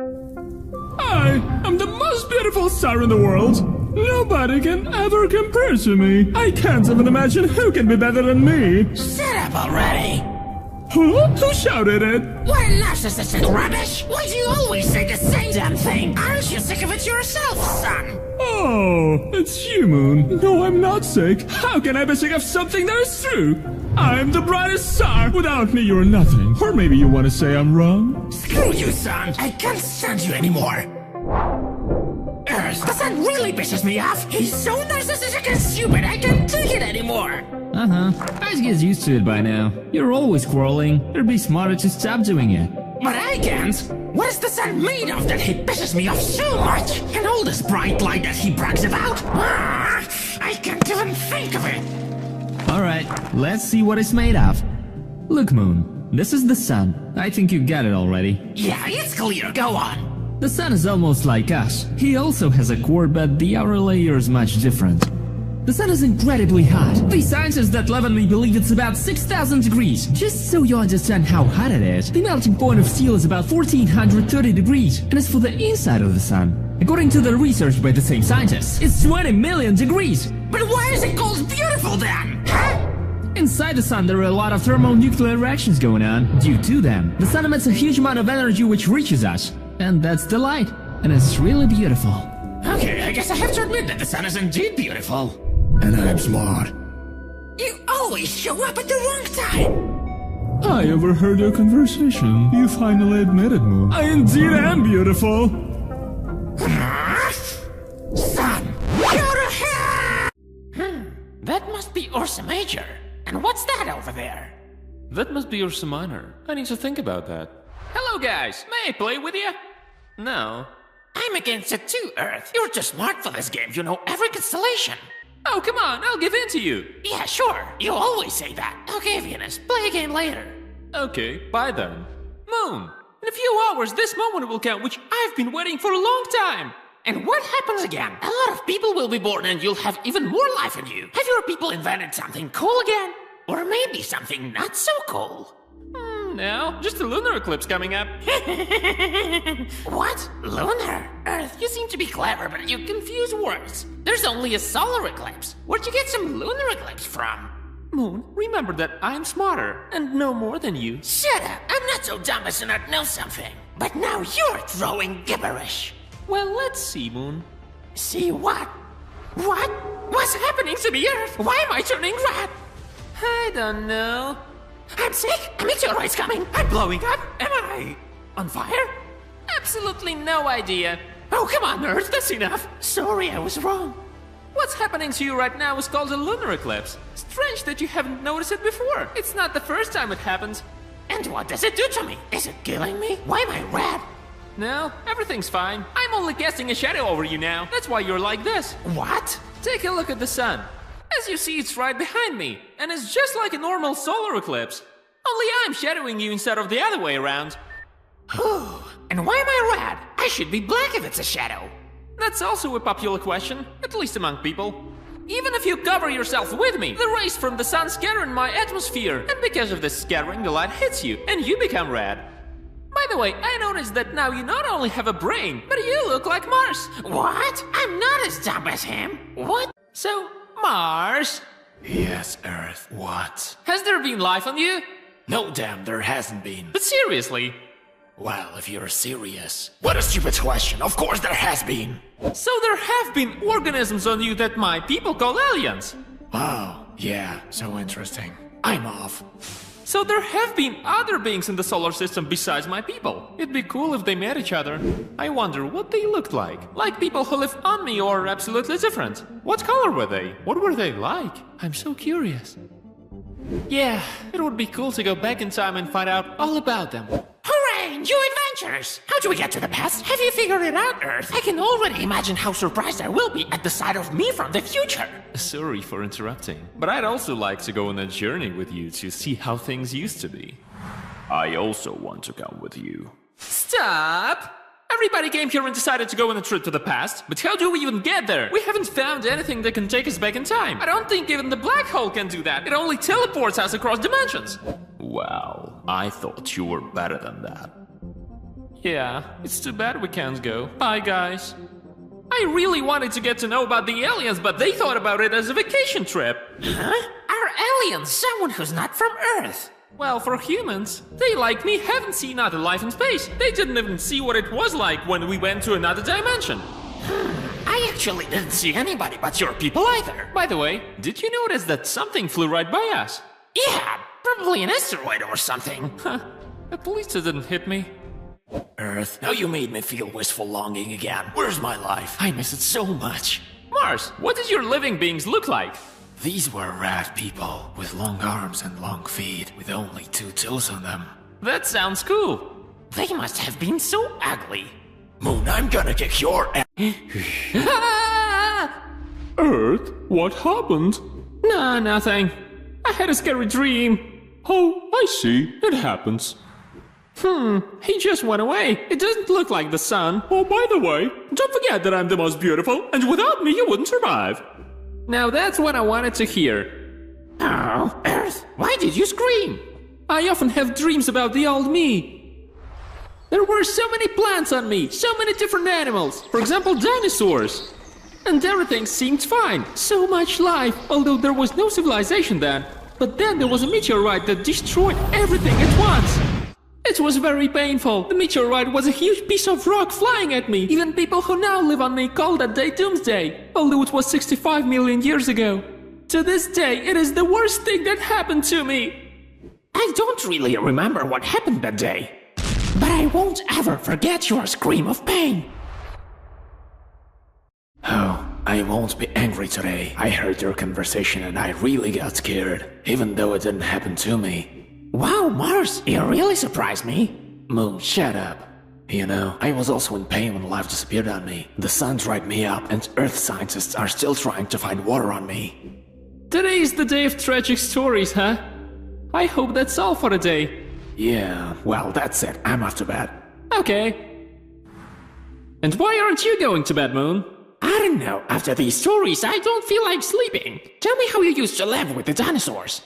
I am the most beautiful star in the world. Nobody can ever compare to me. I can't even imagine who can be better than me. Shut up already! Huh? Who shouted it? What narcissistic rubbish! Why do you always say the same damn thing? Aren't you sick of it yourself, son? Oh, it's you, Moon. No, I'm not sick. How can I be sick of something that is true? I'm the brightest star. Without me, you're nothing. Or maybe you want to say I'm wrong? Screw you, son! I can't stand you anymore! Earth, the sun really pisses me off! He's so narcissistic and stupid, I can't take it anymore! I get used to it by now. You're always quarreling. It'd be smarter to stop doing it. But I can't! What is the sun made of that he pisses me off so much? And all this bright light that he brags about? I can't even think of it! Alright, let's see what it's made of. Look, Moon, this is the sun. I think you got it already. Yeah, it's clear, go on! The sun is almost like us. He also has a core, but the outer layer is much different. The sun is incredibly hot. The scientists that love me believe it's about 6,000 degrees. Just so you understand how hot it is, the melting point of steel is about 1,430 degrees. And as for the inside of the sun, according to the research by the same scientists, it's 20 million degrees. But why is it called beautiful then? Huh? Inside the sun, there are a lot of thermonuclear reactions going on. Due to them, the sun emits a huge amount of energy which reaches us. And that's the light. And it's really beautiful. Okay, I guess I have to admit that the sun is indeed beautiful. And I'm smart. You always show up at the wrong time! I overheard your conversation. You finally admitted, Moon. I indeed am beautiful. Son, go to hell! That must be Ursa Major. And what's that over there? That must be Ursa Minor. I need to think about that. Hello, guys. May I play with you? No. I'm against it too, Earth. You're too smart for this game. You know every constellation. Oh, come on. I'll give in to you. Yeah, sure. You always say that. Okay, Venus. Play again later. Okay, bye then. Moon, in a few hours, this moment will count, which I've been waiting for a long time. And what happens again? A lot of people will be born and you'll have even more life in you. Have your people invented something cool again? Or maybe something not so cool? No, just a lunar eclipse coming up. What? Lunar? Earth, you seem to be clever, but you confuse words. There's only a solar eclipse. Where'd you get some lunar eclipse from? Moon, remember that I'm smarter and know more than you. Shut up! I'm not so dumb as to not know something. But now you're throwing gibberish. Well, let's see, Moon. See what? What? What's happening to the Earth? Why am I turning red? I don't know. I'm sick. A meteorite's coming. I'm blowing up. Am I on fire? Absolutely no idea. Oh, come on, Earth. That's enough. Sorry, I was wrong. What's happening to you right now is called a lunar eclipse. Strange that you haven't noticed it before. It's not the first time it happens. And what does it do to me? Is it killing me? Why am I red? No, everything's fine. I'm only casting a shadow over you now. That's why you're like this. What? Take a look at the sun. As you see, it's right behind me, and it's just like a normal solar eclipse. Only I'm shadowing you instead of the other way around. And why am I red? I should be black if it's a shadow. That's also a popular question, at least among people. Even if you cover yourself with me, the rays from the sun scatter in my atmosphere, and because of this scattering, the light hits you, and you become red. By the way, I noticed that now you not only have a brain, but you look like Mars. What? I'm not as dumb as him. What? So, Mars? Yes, Earth. What? Has there been life on you? No, damn, there hasn't been. But seriously? Well, if you're serious. What a stupid question. Of course there has been. So there have been organisms on you that my people call aliens. Oh, yeah, so interesting. I'm off. So there have been other beings in the solar system besides my people. It'd be cool if they met each other. I wonder what they looked like. Like people who live on me or absolutely different. What color were they? What were they like? I'm so curious. Yeah, it would be cool to go back in time and find out all about them. Hooray, new adventures! How do we get to the past? Have you figured it out, Earth? I can already imagine how surprised I will be at the sight of me from the future. Sorry for interrupting, but I'd also like to go on a journey with you to see how things used to be. I also want to come with you. Stop! Everybody came here and decided to go on a trip to the past, but how do we even get there? We haven't found anything that can take us back in time. I don't think even the black hole can do that. It only teleports us across dimensions. Wow, I thought you were better than that. Yeah, it's too bad we can't go. Bye, guys. I really wanted to get to know about the aliens, but they thought about it as a vacation trip. Huh? Are aliens someone who's not from Earth? Well, for humans, they like me haven't seen other life in space. They didn't even see what it was like when we went to another dimension. I actually didn't see anybody but your people either. By the way, did you notice that something flew right by us? Yeah, probably an asteroid or something. Huh, at least it didn't hit me. Earth, now you made me feel wistful longing again. Where's my life? I miss it so much. Mars, what did your living beings look like? These were rat people, with long arms and long feet, with only 2 toes on them. That sounds cool. They must have been so ugly. Moon, I'm gonna kick your ass. Earth, what happened? Nah, nothing. I had a scary dream. Oh, I see. It happens. He just went away. It doesn't look like the sun. Oh, by the way, don't forget that I'm the most beautiful, and without me you wouldn't survive. Now that's what I wanted to hear. Oh, Earth, why did you scream? I often have dreams about the old me. There were so many plants on me, so many different animals. For example, dinosaurs. And everything seemed fine. So much life, although there was no civilization then. But then there was a meteorite that destroyed everything at once. It was very painful. The meteorite was a huge piece of rock flying at me. Even people who now live on me call that day Doomsday, although it was 65 million years ago. To this day, it is the worst thing that happened to me. I don't really remember what happened that day, but I won't ever forget your scream of pain. Oh, I won't be angry today. I heard your conversation and I really got scared, even though it didn't happen to me. Wow, Mars, you really surprised me. Moon, shut up. You know, I was also in pain when life disappeared on me. The sun dried me up, and Earth scientists are still trying to find water on me. Today is the day of tragic stories, huh? I hope that's all for the day. Yeah, well, that's it. I'm off to bed. Okay. And why aren't you going to bed, Moon? I don't know. After these stories, I don't feel like sleeping. Tell me how you used to live with the dinosaurs.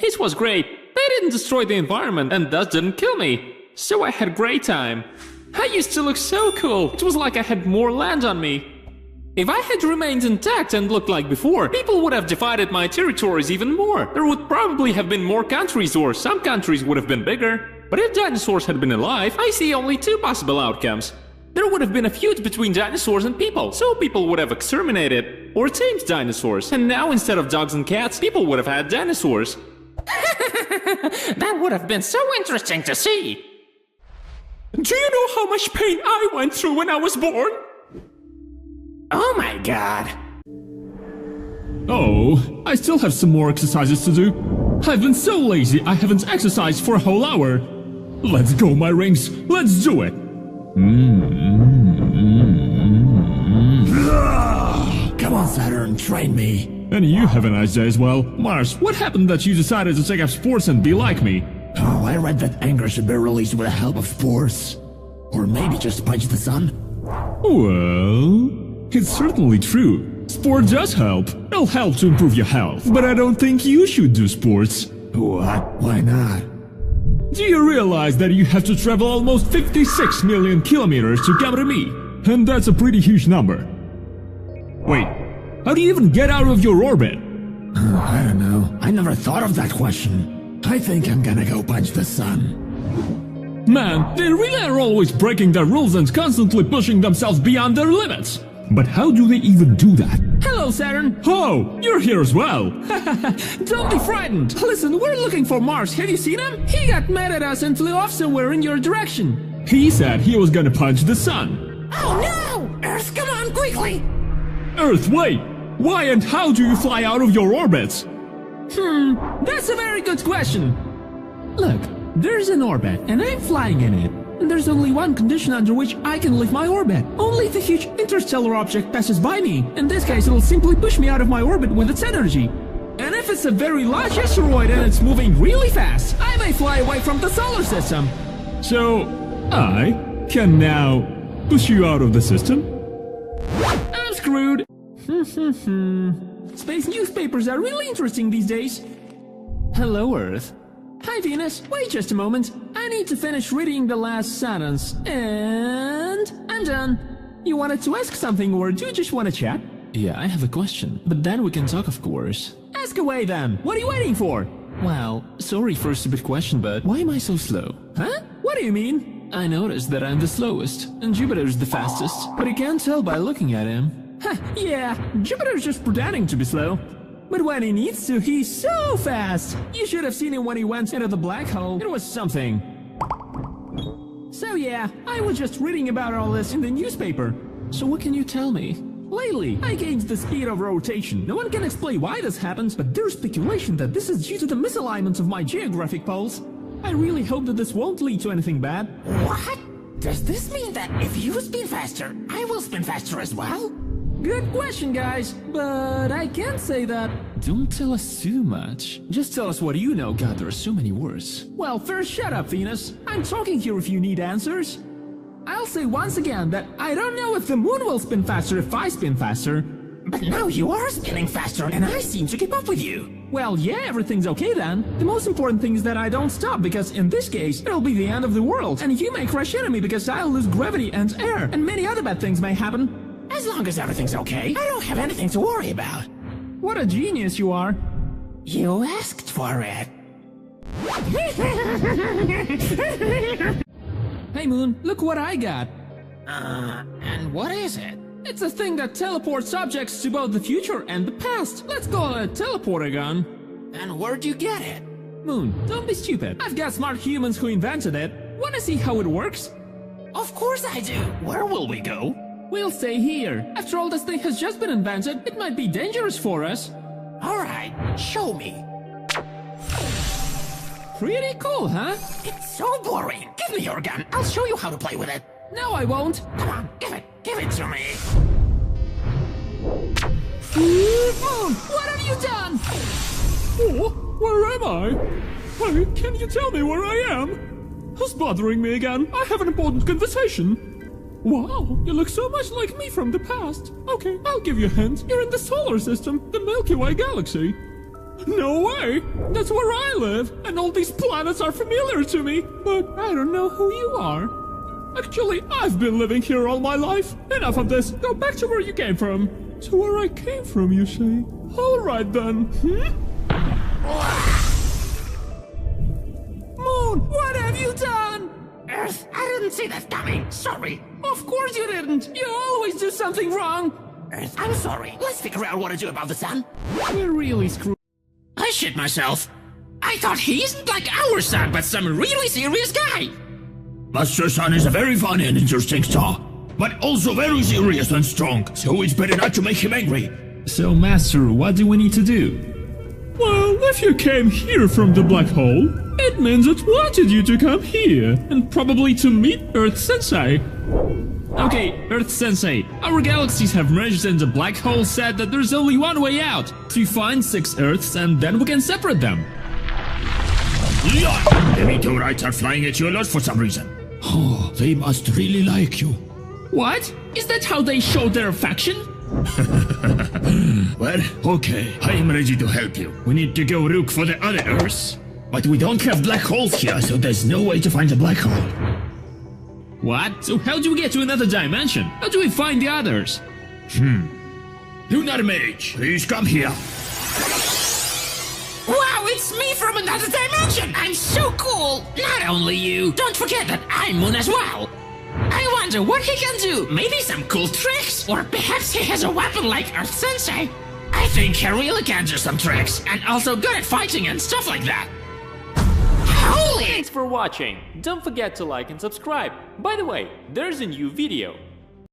It was great. They didn't destroy the environment and thus didn't kill me. So I had a great time. I used to look so cool. It was like I had more land on me. If I had remained intact and looked like before, people would have divided my territories even more. There would probably have been more countries, or some countries would have been bigger. But if dinosaurs had been alive, I see only 2 possible outcomes. There would have been a feud between dinosaurs and people, so people would have exterminated or tamed dinosaurs. And now instead of dogs and cats, people would have had dinosaurs. That would have been so interesting to see. Do you know how much pain I went through when I was born? Oh my god. Oh, I still have some more exercises to do. I've been so lazy I haven't exercised for a whole hour. Let's go, my rings. Let's do it. Come on, Saturn, train me. And you have a nice day as well. Mars, what happened that you decided to take up sports and be like me? Oh, I read that anger should be released with the help of sports. Or maybe just punch the sun. Well, it's certainly true. Sport does help. It'll help to improve your health. But I don't think you should do sports. What? Why not? Do you realize that you have to travel almost 56 million kilometers to come to me? And that's a pretty huge number. Wait, how do you even get out of your orbit? I don't know. I never thought of that question. I think I'm gonna go punch the sun. Man, they really are always breaking their rules and constantly pushing themselves beyond their limits. But how do they even do that? Hello, Saturn. Oh, you're here as well. Don't be frightened. Listen, we're looking for Mars. Have you seen him? He got mad at us and flew off somewhere in your direction. He said he was gonna punch the sun. Oh no! Earth, come on, quickly! Earth, wait! Why and how do you fly out of your orbits? That's a very good question. Look, there's an orbit, and I'm flying in it. And there's only one condition under which I can leave my orbit. Only if a huge interstellar object passes by me. In this case, it'll simply push me out of my orbit with its energy. And if it's a very large asteroid and it's moving really fast, I may fly away from the solar system. So, I can now push you out of the system? I'm screwed. Space newspapers are really interesting these days. Hello, Earth. Hi, Venus. Wait just a moment. I need to finish reading the last sentence. And I'm done. You wanted to ask something, or do you just want to chat? Yeah, I have a question, but then we can talk, of course. Ask away then. What are you waiting for? Well, sorry for a stupid question, but why am I so slow? Huh? What do you mean? I noticed that I'm the slowest, and Jupiter's the fastest, but you can't tell by looking at him. Huh, yeah, Jupiter's just pretending to be slow. But when he needs to, he's so fast! You should have seen him when he went into the black hole. It was something. So yeah, I was just reading about all this in the newspaper. So what can you tell me? Lately, I gained the speed of rotation. No one can explain why this happens, but there's speculation that this is due to the misalignment of my geographic poles. I really hope that this won't lead to anything bad. What? Does this mean that if you spin faster, I will spin faster as well? Good question, guys, but I can't say that. Don't tell us too much. Just tell us what you know. God, there are so many words. Well, first shut up, Venus. I'm talking here if you need answers. I'll say once again that I don't know if the moon will spin faster if I spin faster. But now you are spinning faster and I seem to keep up with you. Well, yeah, everything's okay then. The most important thing is that I don't stop, because in this case, it'll be the end of the world, and you may crash into me because I'll lose gravity and air, and many other bad things may happen. As long as everything's okay, I don't have anything to worry about. What a genius you are. You asked for it. Hey Moon, look what I got. And what is it? It's a thing that teleports objects to both the future and the past. Let's call it a teleporter gun. And where'd you get it? Moon, don't be stupid. I've got smart humans who invented it. Wanna see how it works? Of course I do. Where will we go? We'll stay here. After all, this thing has just been invented. It might be dangerous for us. Alright, show me. Pretty cool, huh? It's so boring. Give me your gun. I'll show you how to play with it. No, I won't. Come on, give it. Give it to me. Moon, what have you done? Oh, where am I? Hey, can you tell me where I am? Who's bothering me again? I have an important conversation. Wow, you look so much like me from the past. Okay, I'll give you a hint. You're in the solar system, the Milky Way galaxy. No way! That's where I live, and all these planets are familiar to me, but I don't know who you are. Actually, I've been living here all my life. Enough of this. Go back to where you came from. To where I came from, you say? Alright then. Moon, what have you done? Earth, I didn't see that coming. Sorry. Of course you didn't. You always do something wrong. Earth, I'm sorry. Let's figure out what to do about the sun. We're really screwed. I shit myself. I thought he isn't like our son, but some really serious guy. Master Sun is a very fun and interesting star, but also very serious and strong, so it's better not to make him angry. So, Master, what do we need to do? Well, if you came here from the black hole, it means it wanted you to come here, and probably to meet Earth Sensei. Okay, Earth Sensei, our galaxies have merged and the black hole said that there's only one way out, to find 6 Earths and then we can separate them. Yeah! The meteorites are flying at you a lot for some reason. Oh, they must really like you. What? Is that how they show their affection? Well, okay, I am ready to help you. We need to go look for the other Earths. But we don't have black holes here, so there's no way to find the black hole. What? So how do we get to another dimension? How do we find the others? Lunar Mage, please come here. Wow, it's me from another dimension! I'm so cool! Not only you, don't forget that I'm Moon as well! I wonder what he can do! Maybe some cool tricks? Or perhaps he has a weapon like Earth Sensei? I think he really can do some tricks, and also good at fighting and stuff like that! Holy! Thanks for watching! Don't forget to like and subscribe! By the way, there's a new video!